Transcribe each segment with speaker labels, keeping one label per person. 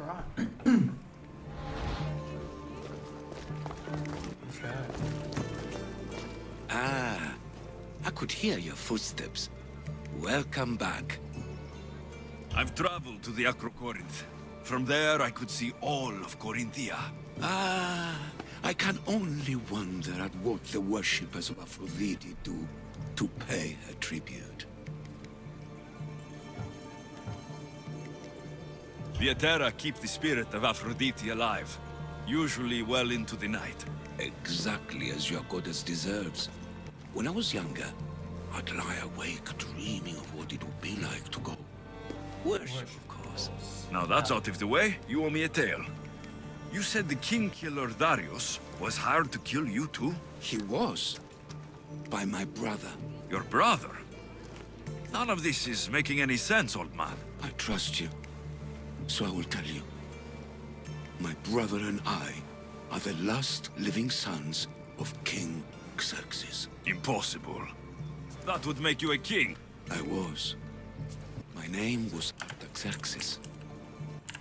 Speaker 1: right. Okay.
Speaker 2: Ah, I could hear your footsteps. Welcome back.
Speaker 3: I've traveled to the Acrocorinth. From there, I could see all of Corinthia.
Speaker 2: Ah, I can only wonder at what the worshippers of Aphrodite do to pay her tribute.
Speaker 3: The Etera keep the spirit of Aphrodite alive, usually well into the night.
Speaker 2: Exactly as your goddess deserves. When I was younger, I'd lie awake dreaming of what it would be like to go. Worship, of course.
Speaker 3: Now that's out of the way, you owe me a tale. You said the king killer Darius was hired to kill you too?
Speaker 2: He was. By my brother.
Speaker 3: Your brother? None of this is making any sense, old man.
Speaker 2: I trust you. So I will tell you. My brother and I are the last living sons of King Xerxes.
Speaker 3: Impossible. That would make you a king.
Speaker 2: I was. My name was Artaxerxes.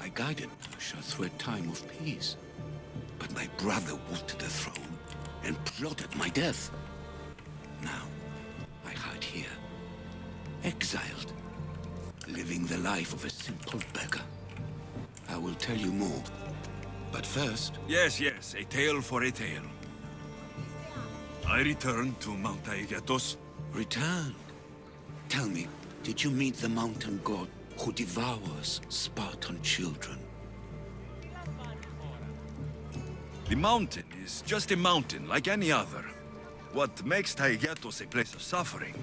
Speaker 2: I guided Persia through a time of peace. But my brother wanted the throne and plotted my death. Now, I hide here, exiled, living the life of a simple beggar. I will tell you more, but first...
Speaker 3: Yes, a tale for a tale. I returned to Mount Aegatos.
Speaker 2: Returned? Tell me, did you meet the mountain god who devours Spartan children?
Speaker 3: The mountain is just a mountain like any other. What makes Taygetos a place of suffering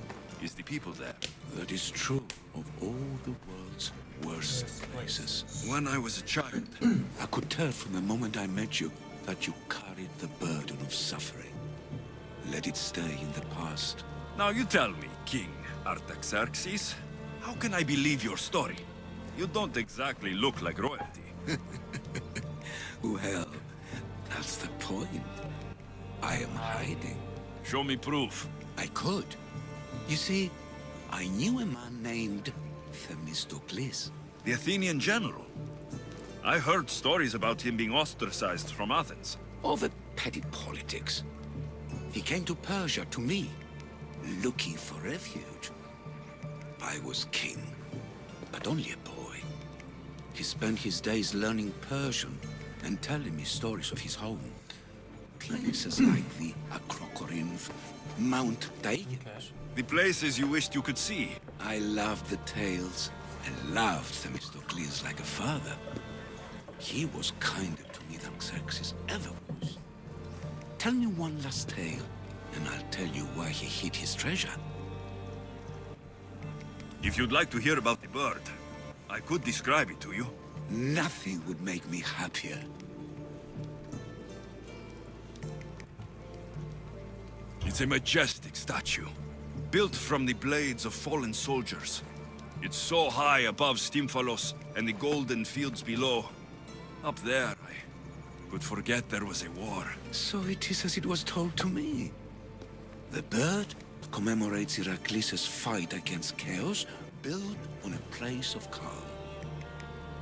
Speaker 3: is the people there.
Speaker 2: That is true of all the world's worst places.
Speaker 3: When I was a child...
Speaker 2: I could tell from the moment I met you that you carried the burden of suffering. Let it stay in the past.
Speaker 3: Now you tell me, King Artaxerxes, how can I believe your story? You don't exactly look like royalty.
Speaker 2: Well, that's the point. I am hiding.
Speaker 3: Show me proof.
Speaker 2: I could. You see, I knew a man named Themistocles.
Speaker 3: The Athenian general. I heard stories about him being ostracized from Athens.
Speaker 2: Over petty politics. He came to Persia to me, looking for refuge. I was king, but only a boy. He spent his days learning Persian and telling me stories of his home. Places like the Acrocorinth, Mount Aegatos.
Speaker 3: The places you wished you could see.
Speaker 2: I loved the tales and loved Themistocles like a father. He was kinder to me than Xerxes ever was. Tell me one last tale, and I'll tell you why he hid his treasure.
Speaker 3: If you'd like to hear about the bird, I could describe it to you.
Speaker 2: Nothing would make me happier.
Speaker 3: It's a majestic statue, built from the blades of fallen soldiers. It's so high above Stymphalos and the golden fields below. Up there, I could forget there was a war.
Speaker 2: So it is as it was told to me. The bird commemorates Heracles' fight against chaos, built on a place of calm.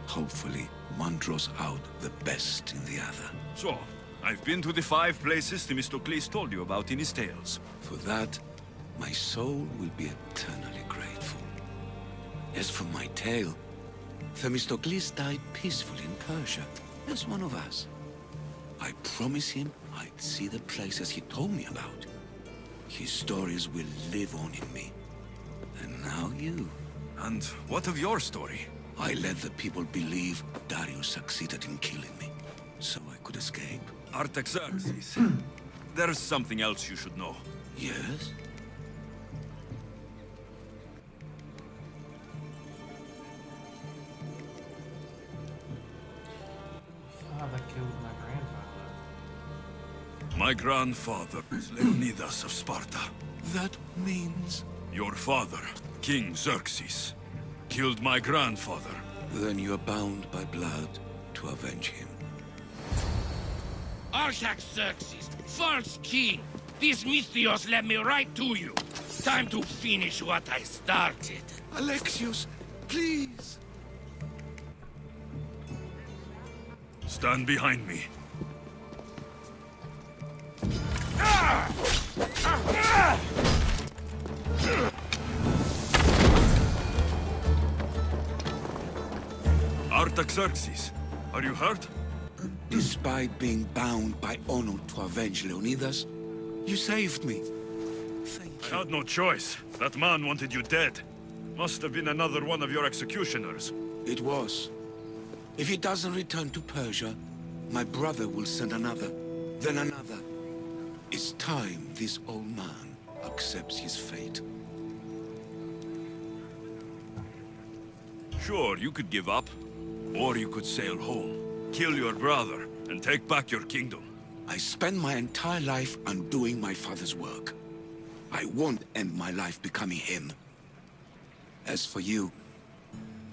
Speaker 2: Hopefully, one draws out the best in the other.
Speaker 3: So, I've been to the 5 places Themistocles told you about in his tales.
Speaker 2: For that, my soul will be eternally grateful. As for my tale, Themistocles died peacefully in Persia, as one of us. I promise him I'd see the places he told me about. His stories will live on in me. And now you.
Speaker 3: And what of your story?
Speaker 2: I let the people believe Darius succeeded in killing me, so I could escape.
Speaker 3: Artaxerxes, there's something else you should know.
Speaker 2: Yes?
Speaker 1: Father killed my grandfather.
Speaker 3: My grandfather is Leonidas of Sparta.
Speaker 2: That means...
Speaker 3: Your father, King Xerxes, killed my grandfather.
Speaker 2: Then you're bound by blood to avenge him.
Speaker 4: Artaxerxes, false king! These Mystios led me right to you. Time to finish what I started.
Speaker 2: Alexios, please!
Speaker 3: Stand behind me. Artaxerxes, are you hurt?
Speaker 2: Despite being bound by honor to avenge Leonidas, you saved me. Thank
Speaker 3: I
Speaker 2: you.
Speaker 3: had no choice. That man wanted you dead. Must have been another one of your executioners.
Speaker 2: It was. If he doesn't return to Persia, my brother will send another, then another. It's time this old man accepts his fate.
Speaker 3: Sure, you could give up. Or you could sail home, kill your brother, and take back your kingdom.
Speaker 2: I spent my entire life undoing my father's work. I won't end my life becoming him. As for you,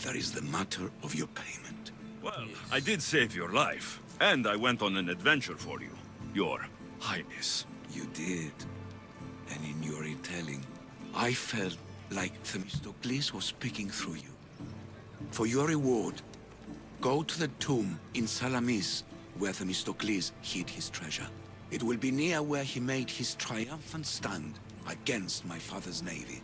Speaker 2: there is the matter of your payment.
Speaker 3: Well, I did save your life, and I went on an adventure for you, Your Highness.
Speaker 2: You did. And in your retelling, I felt like Themistocles was speaking through you. For your reward, go to the tomb in Salamis, where Themistocles hid his treasure. It will be near where he made his triumphant stand against my father's navy.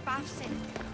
Speaker 5: Bafse.